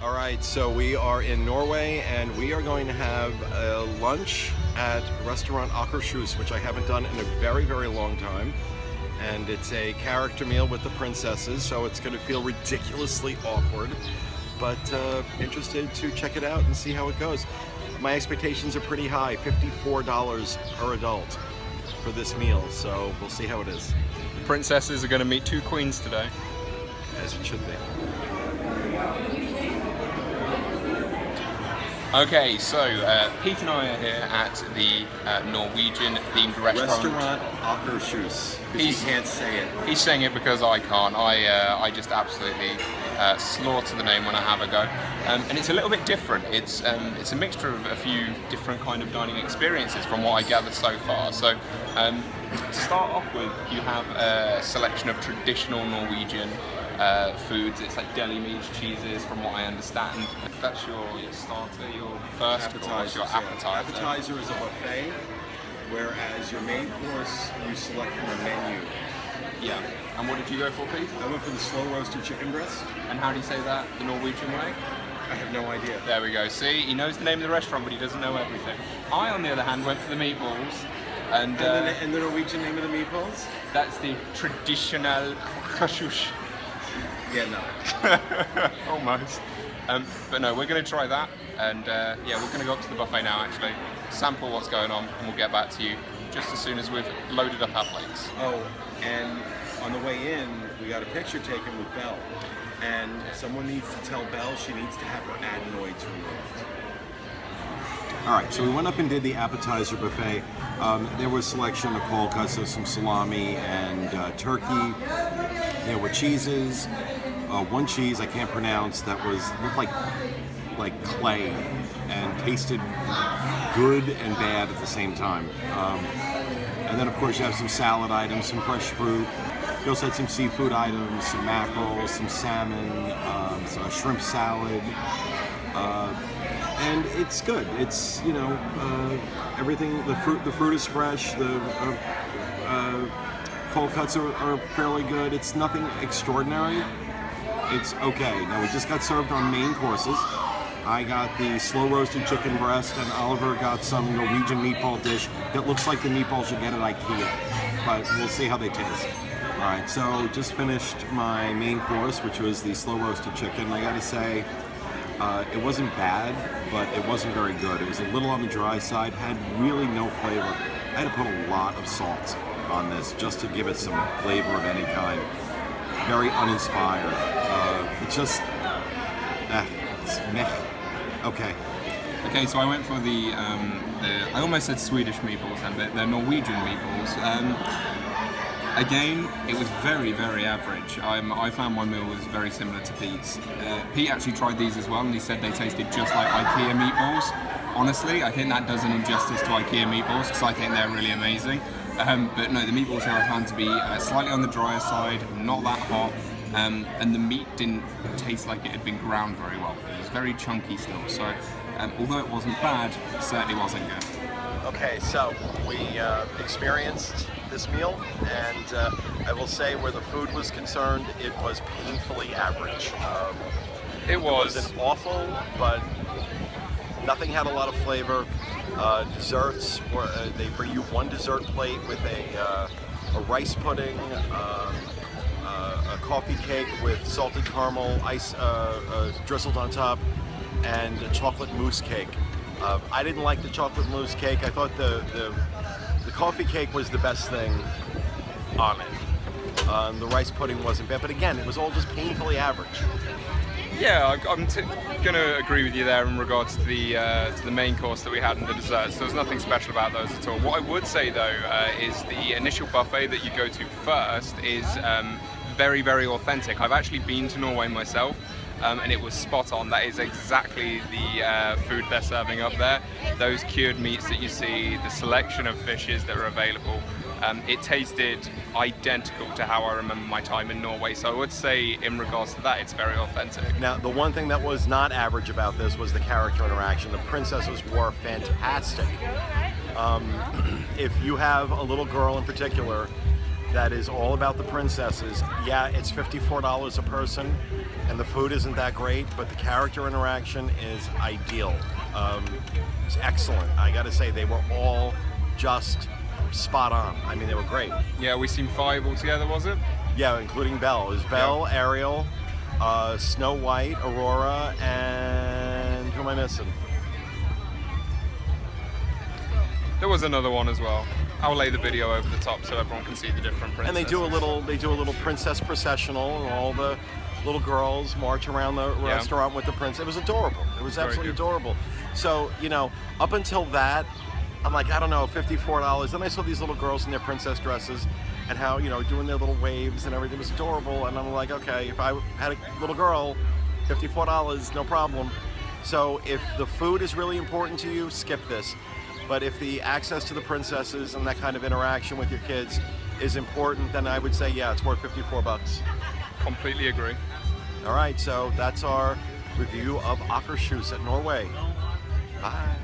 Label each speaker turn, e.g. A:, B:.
A: All right, so we are in Norway and we are going to have a lunch at restaurant Akershus, which I haven't done in a very, very long time. And it's a character meal with the princesses, so it's going to feel ridiculously awkward. But interested to check it out and see how it goes. My expectations are pretty high, $54 per adult for this meal, so we'll see how it is.
B: The princesses are going to meet two queens today.
A: As it should be.
B: Okay, so Pete and I are here at the Norwegian-themed restaurant.
A: Akershus. He can't say it.
B: He's saying it because I can't. I just absolutely slaughter the name when I have a go. And it's a little bit different. It's a mixture of a few different kind of dining experiences from what I gathered so far. So to start off with, you have a selection of traditional Norwegian foods. It's like deli meats, cheeses, from what I understand. That's your starter, your first course, your appetizer.
A: Appetizer is a buffet, whereas your main course you select from a menu.
B: Yeah. And what did you go for, Pete?
A: I went for the slow roasted chicken breast.
B: And how do you say that the Norwegian way?
A: I have no idea.
B: There we go. See, he knows the name of the restaurant, but he doesn't know everything. I, on the other hand, went for the meatballs. And
A: the Norwegian name of the meatballs?
B: That's the traditional kashush.
A: Yeah, no.
B: Almost. But no, we're going to try that, and yeah, we're going to go up to the buffet now, actually, sample what's going on, and we'll get back to you just as soon as we've loaded up our plates.
A: Oh, and on the way in, we got a picture taken with Belle, and someone needs to tell Belle she needs to have her adenoids removed. All right, so we went up and did the appetizer buffet. There was selection of cold cuts, so some salami and turkey. There were cheeses. One cheese I can't pronounce that looked like clay and tasted good and bad at the same time. And then of course you have some salad items, some fresh fruit. You also had some seafood items, some mackerel, some salmon, some shrimp salad. And it's good. It's, you know, everything. The fruit is fresh. The cold cuts are fairly good. It's nothing extraordinary. It's okay. Now we just got served our main courses. I got the slow roasted chicken breast, and Oliver got some Norwegian meatball dish that looks like the meatballs you get at IKEA. But we'll see how they taste. All right. So just finished my main course, which was the slow roasted chicken. I got to say. It wasn't bad, but it wasn't very good. It was a little on the dry side, had really no flavor. I had to put a lot of salt on this just to give it some flavor of any kind. Very uninspired. It's just, it's meh. Okay.
B: Okay, so I went for the I almost said Swedish meatballs, but they're Norwegian meatballs. Again, it was very, very average. I found my meal was very similar to Pete's. Pete actually tried these as well, and he said they tasted just like IKEA meatballs. Honestly, I think that does an injustice to IKEA meatballs, because I think they're really amazing. But no, the meatballs here I found to be slightly on the drier side, not that hot, and the meat didn't taste like it had been ground very well. It was very chunky still, so although it wasn't bad, it certainly wasn't good.
A: Okay, so we experienced this meal, and I will say where the food was concerned, it was painfully average.
B: It
A: wasn't awful, but nothing had a lot of flavor. Desserts, they bring you one dessert plate with a rice pudding, a coffee cake with salted caramel ice drizzled on top, and a chocolate mousse cake. I didn't like the chocolate mousse cake. I thought the coffee cake was the best thing on it. The rice pudding wasn't bad, but again, it was all just painfully average.
B: Yeah, I'm going to agree with you there in regards to the main course that we had and the desserts. There was nothing special about those at all. What I would say though is the initial buffet that you go to first is very, very authentic. I've actually been to Norway myself. And it was spot on. That is exactly the food they're serving up there. Those cured meats that you see, the selection of fishes that are available, it tasted identical to how I remember my time in Norway. So I would say in regards to that, it's very authentic.
A: Now, the one thing that was not average about this was the character interaction. The princesses were fantastic. If you have a little girl in particular that is all about the princesses. Yeah, it's $54 a person, and the food isn't that great, but the character interaction is ideal. It's excellent. I gotta say, they were all just spot on. I mean, they were great.
B: Yeah, we seen 5 altogether, was it?
A: Yeah, including Belle. It was Belle, Ariel, Snow White, Aurora, and who am I missing?
B: There was another one as well. I'll lay the video over the top so everyone can see the different princesses.
A: And they do a little princess processional, and all the little girls march around the restaurant with the prince. It was adorable. It was absolutely adorable. So, you know, up until that, I'm like, I don't know, $54. Then I saw these little girls in their princess dresses and how, you know, doing their little waves and everything. It was adorable. And I'm like, okay, if I had a little girl, $54, no problem. So if the food is really important to you, skip this. But if the access to the princesses and that kind of interaction with your kids is important, then I would say, yeah, it's worth $54.
B: Completely agree.
A: All right, so that's our review of Akershus at Norway. Bye.